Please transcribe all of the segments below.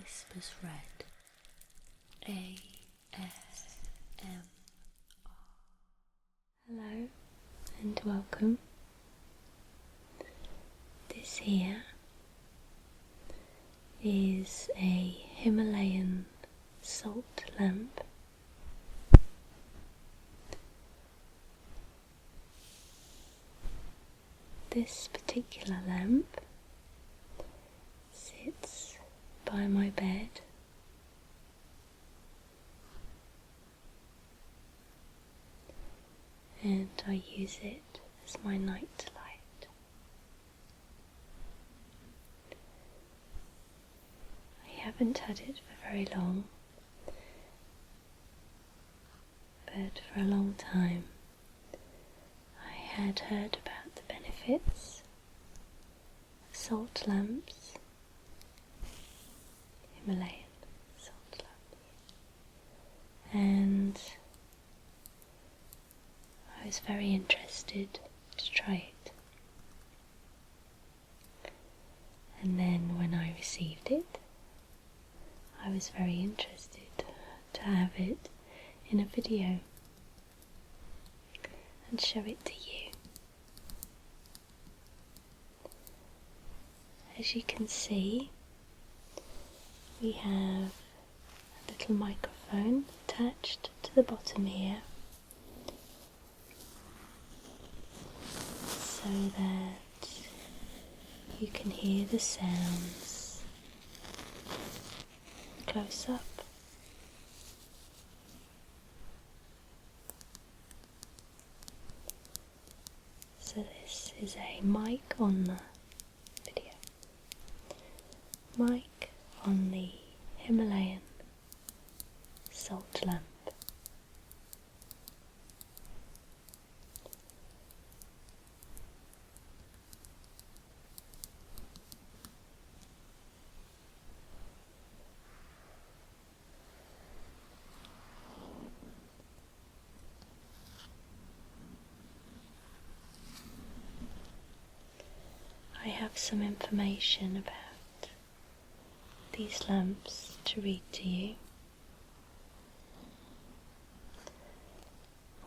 WhispersRed ASMR. Hello and welcome. This here is a Himalayan salt lamp. This particular lamp sits by my bed and I use it as my night light. I haven't had it for very long, but for a long time I had heard about the benefits of salt lamps, Himalayan salt lamps, and I was very interested to try it. And then when I received it, I was very interested to have it in a video and show it to you. As you can see, we have a little microphone attached to the bottom here, so that you can hear the sounds close up. So this is a mic on the video, mic on the Himalayan salt lamp. I have some information about these lamps to read to you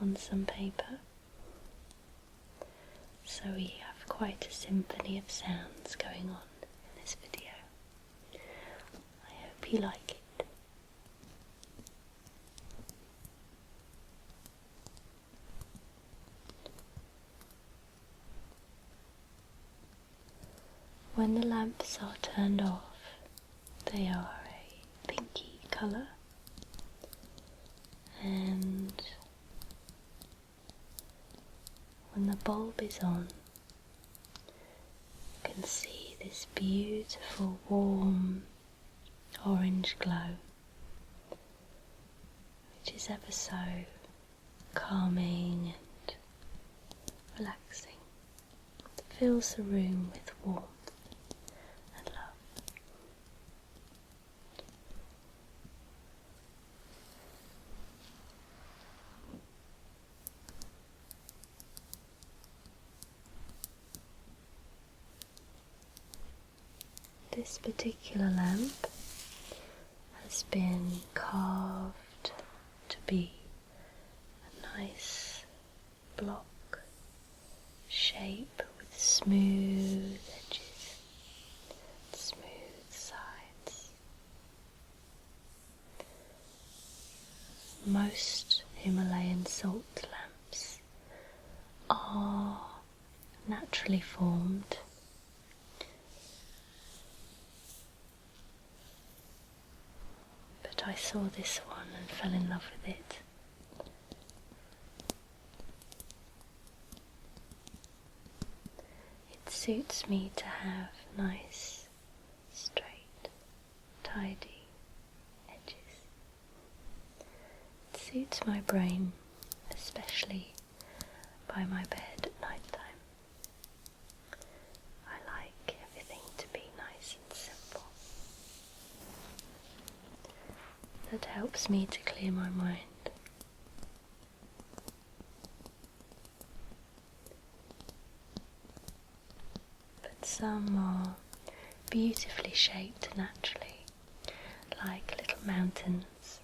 on some paper, so we have quite a symphony of sounds going on in this video. I hope you like it. When the lamps are turned off, they are a pinky colour, and when the bulb is on, you can see this beautiful warm orange glow, which is ever so calming and relaxing. It fills the room with warmth. This particular lamp has been carved to be a nice block shape with smooth edges, smooth sides. Most Himalayan salt lamps are naturally formed, but I saw this one and fell in love with it. It suits me to have nice, straight, tidy edges. It suits my brain, especially by my bed at night time. I like everything to be nice and simple. That helps me to clear my mind. But some are beautifully shaped naturally, like little mountains.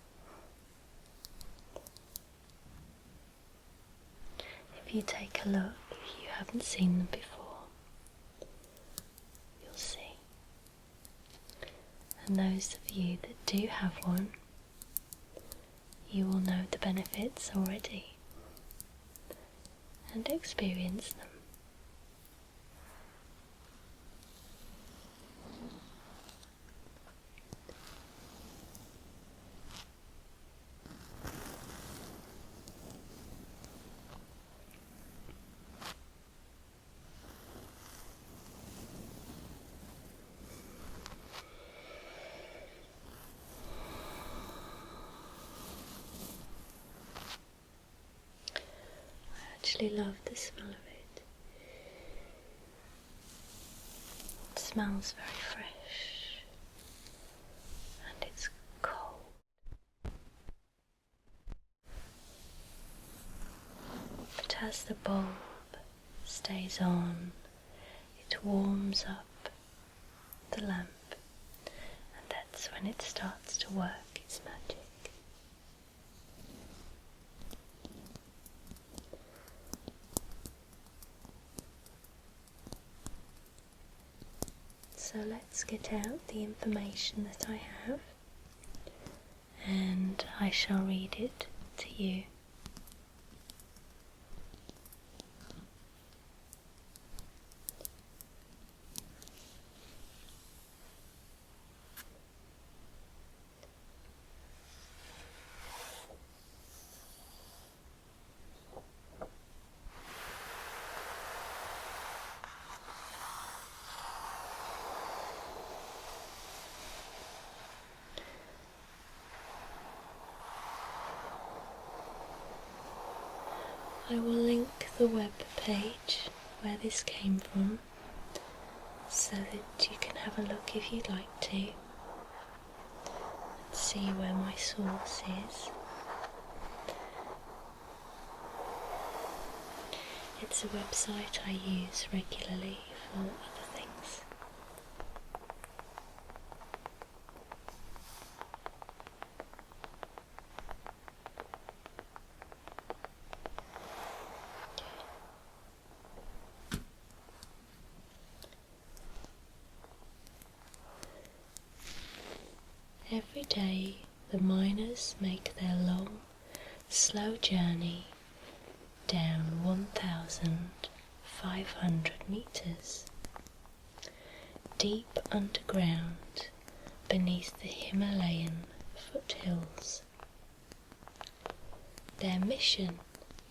If you take a look, if you haven't seen them before, you'll see. And those of you that do have one, you will know the benefits already and experience them. I actually love the smell of it. It smells very fresh and it's cold. But as the bulb stays on, it warms up the lamp, and that's when it starts to work its magic. So let's get out the information that I have, and I shall read it to you. I will link the web page where this came from so that you can have a look if you'd like to and see where my source is. It's a website I use regularly for other things. Every day the miners make their long, slow journey down 1,500 meters, deep underground beneath the Himalayan foothills. Their mission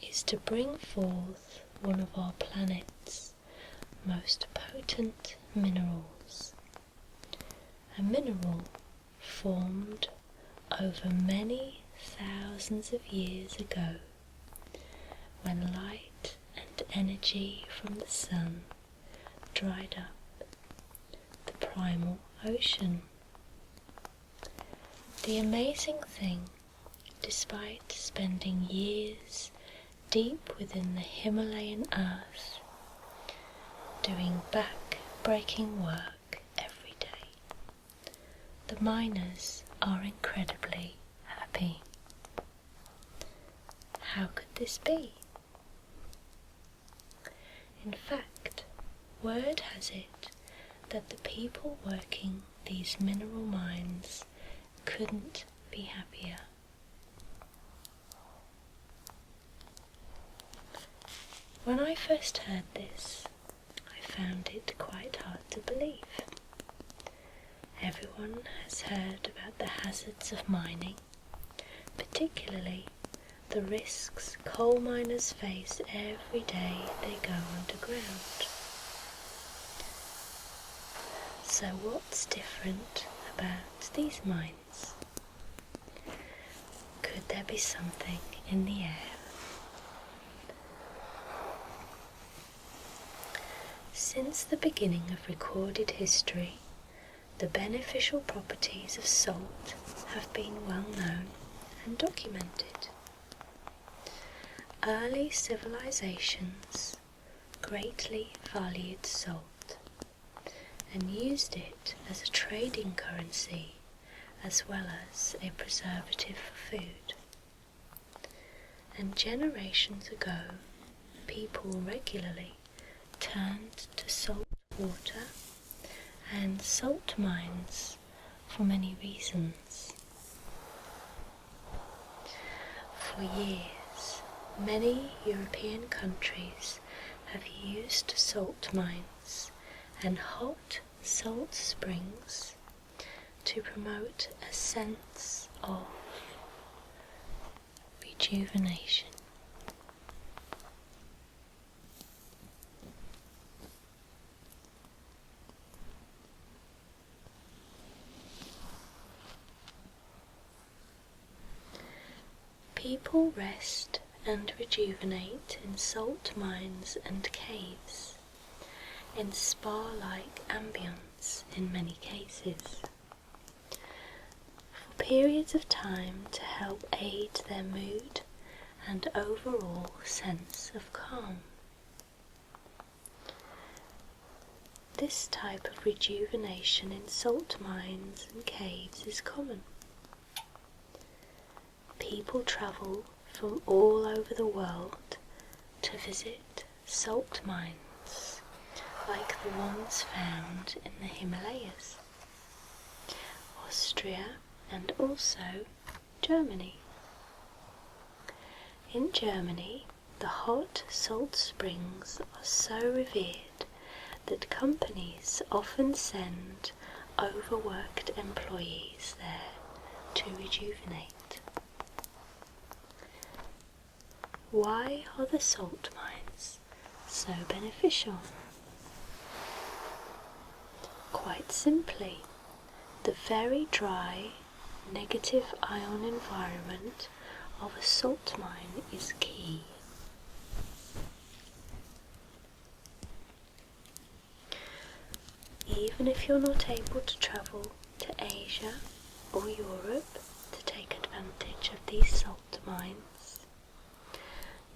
is to bring forth one of our planet's most potent minerals, a mineral formed over many thousands of years ago, when light and energy from the sun dried up the primal ocean. The amazing thing, despite spending years deep within the Himalayan earth, doing back-breaking work every day, the miners are incredibly happy. How could this be? In fact, word has it that the people working these mineral mines couldn't be happier. When I first heard this, I found it quite hard to believe. Everyone has heard about the hazards of mining, particularly the risks coal miners face every day they go underground. So what's different about these mines? Could there be something in the air? Since the beginning of recorded history, the beneficial properties of salt have been well known and documented. Early civilizations greatly valued salt and used it as a trading currency as well as a preservative for food. And generations ago, people regularly turned to salt water and salt mines for many reasons. For years, many European countries have used salt mines and hot salt springs to promote a sense of rejuvenation. People rest and rejuvenate in salt mines and caves, in spa-like ambience in many cases, for periods of time to help aid their mood and overall sense of calm. This type of rejuvenation in salt mines and caves is common. People travel from all over the world to visit salt mines like the ones found in the Himalayas, Austria, and also Germany. In Germany, the hot salt springs are so revered that companies often send overworked employees there to rejuvenate. Why are the salt mines so beneficial? Quite simply, the very dry, negative ion environment of a salt mine is key. Even if you're not able to travel to Asia or Europe to take advantage of these salt mines,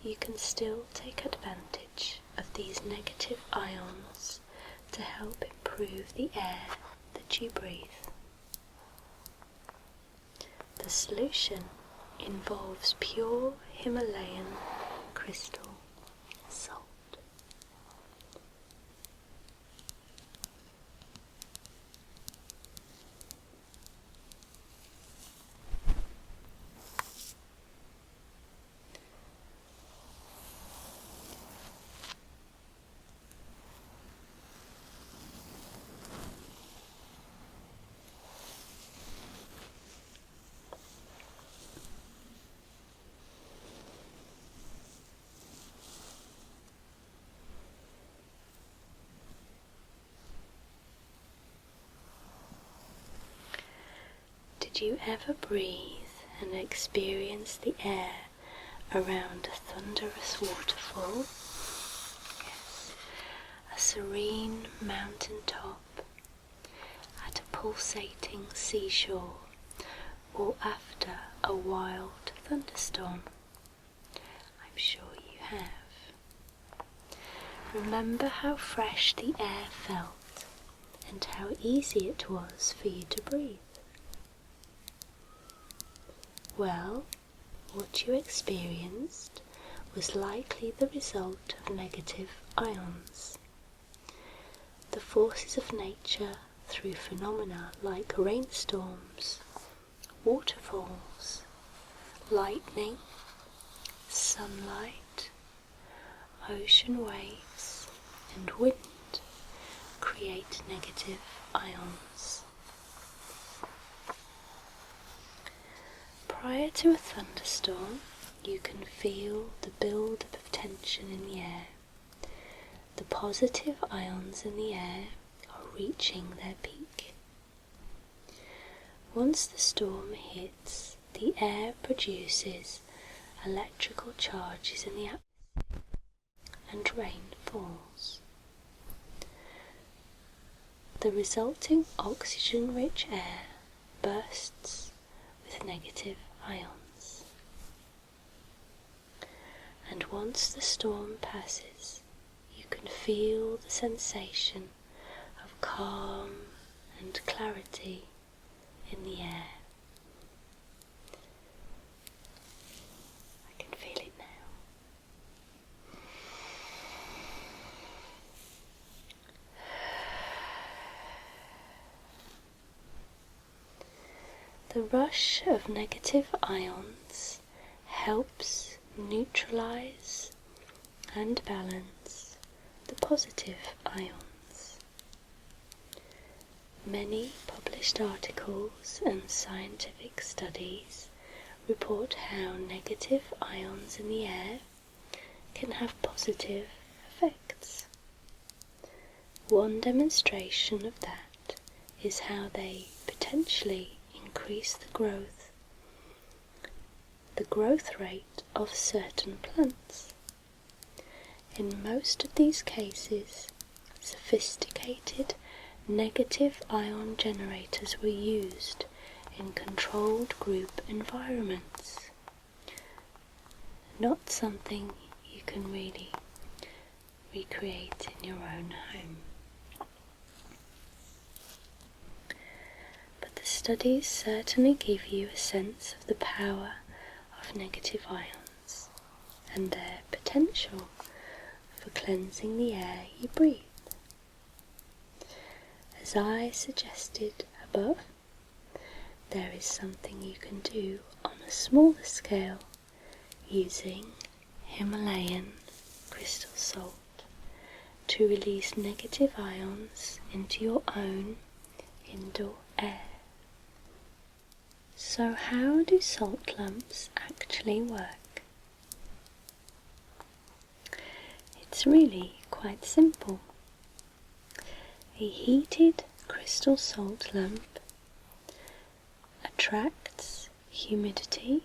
you can still take advantage of these negative ions to help improve the air that you breathe. The solution involves pure Himalayan crystal salt. Did you ever breathe and experience the air around a thunderous waterfall? Yes, a serene mountain top, at a pulsating seashore, or after a wild thunderstorm? I'm sure you have. Remember how fresh the air felt and how easy it was for you to breathe. Well, what you experienced was likely the result of negative ions. The forces of nature through phenomena like rainstorms, waterfalls, lightning, sunlight, ocean waves, and wind create negative ions. Prior to a thunderstorm, you can feel the build-up of tension in the air. The positive ions in the air are reaching their peak. Once the storm hits, the air produces electrical charges in the atmosphere and rain falls. The resulting oxygen-rich air bursts with negative ions. And once the storm passes, you can feel the sensation of calm and clarity in the air. The rush of negative ions helps neutralize and balance the positive ions. Many published articles and scientific studies report how negative ions in the air can have positive effects. One demonstration of that is how they potentially increase the growth rate of certain plants. In most of these cases, sophisticated negative ion generators were used in controlled group environments. Not something you can really recreate in your own home. But the studies certainly give you a sense of the power of negative ions and their potential for cleansing the air you breathe. As I suggested above, there is something you can do on a smaller scale using Himalayan crystal salt to release negative ions into your own indoor air. So how do salt lamps actually work? It's really quite simple. A heated crystal salt lamp attracts humidity,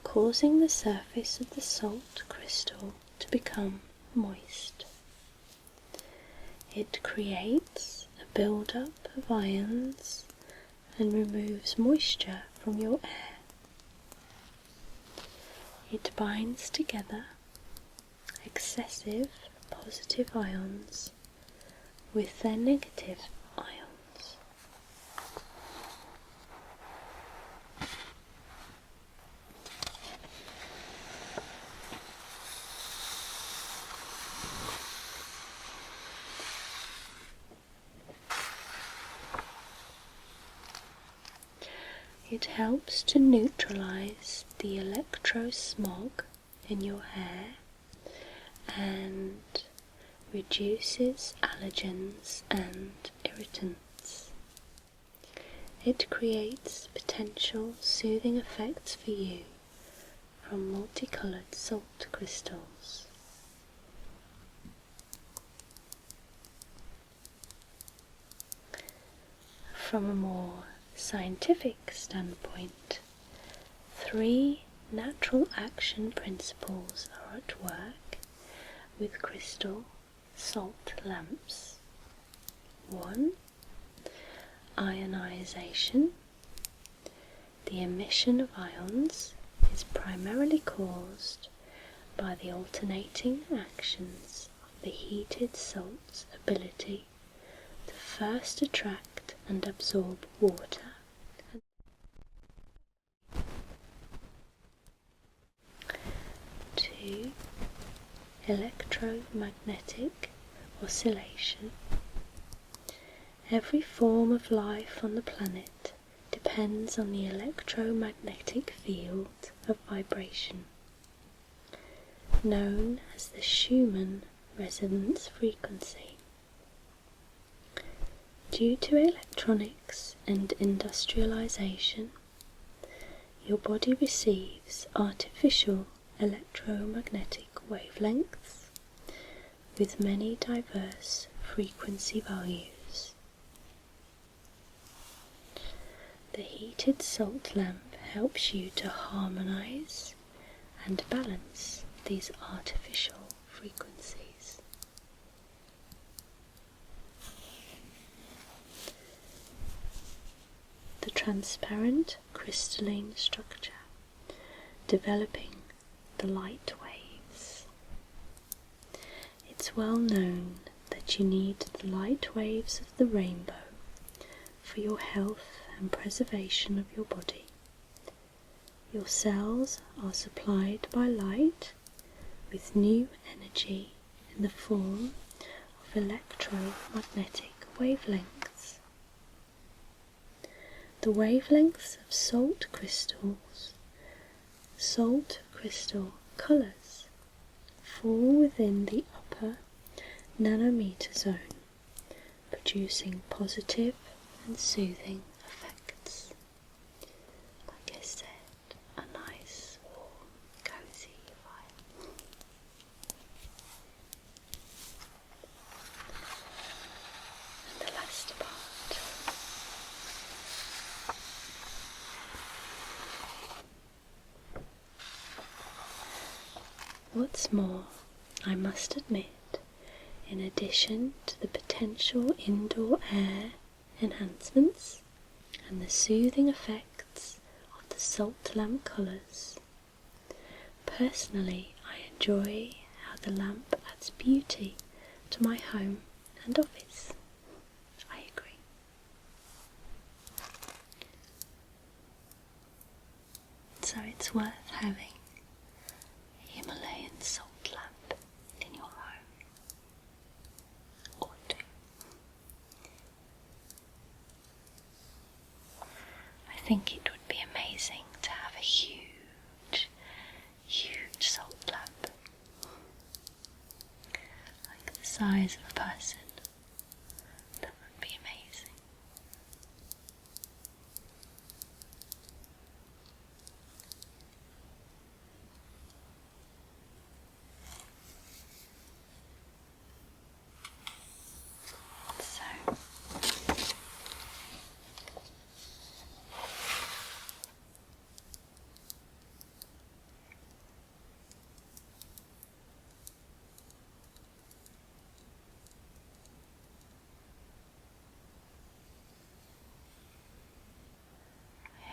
causing the surface of the salt crystal to become moist. It creates a build-up of ions and removes moisture from your air. It binds together excessive positive ions with their negative ions. It helps to neutralize the electrosmog in your hair and reduces allergens and irritants. It creates potential soothing effects for you from multicolored salt crystals. From a more scientific standpoint, 3 natural action principles are at work with crystal salt lamps. 1. Ionization. The emission of ions is primarily caused by the alternating actions of the heated salt's ability to first attract and absorb water. 2. Electromagnetic oscillation. Every form of life on the planet depends on the electromagnetic field of vibration, known as the Schumann resonance frequency. Due to electronics and industrialization, your body receives artificial electromagnetic wavelengths with many diverse frequency values. The heated salt lamp helps you to harmonize and balance these artificial frequencies. The transparent crystalline structure developing the light waves. It's well known that you need the light waves of the rainbow for your health and preservation of your body. Your cells are supplied by light with new energy in the form of electromagnetic wavelengths. the wavelengths of salt crystal colours fall within the upper nanometer zone, producing positive and soothing effects. Like I said, a nice, warm, cosy vibe. And the last part. What's more, I must admit, in addition to the potential indoor air enhancements and the soothing effects of the salt lamp colours, personally I enjoy how the lamp adds beauty to my home and office. I agree. So it's worth having a Himalayan salt lamp in your home, or two. I think it would be amazing to have a huge salt lamp, like the size of a person. That would be amazing. So,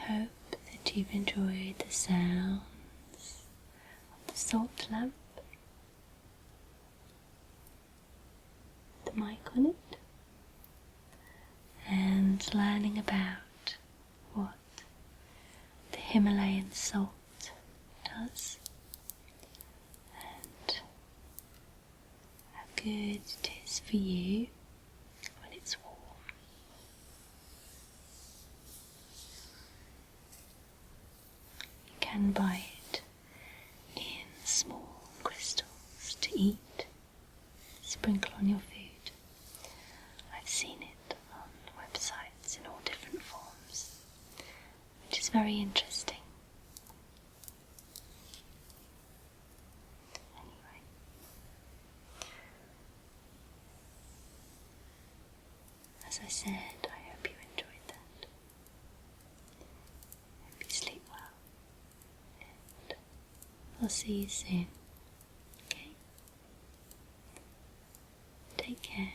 I hope that you've enjoyed the sounds of the salt lamp, the mic on it, and learning about what the Himalayan salt does and how good it is for you when it's warm. You can buy it in small crystals to eat, sprinkle on your food. I've seen it on websites in all different forms, which is very interesting. Anyway, as I said, I hope you enjoyed that. Hope you sleep well, and I'll see you soon. Okay? Take care.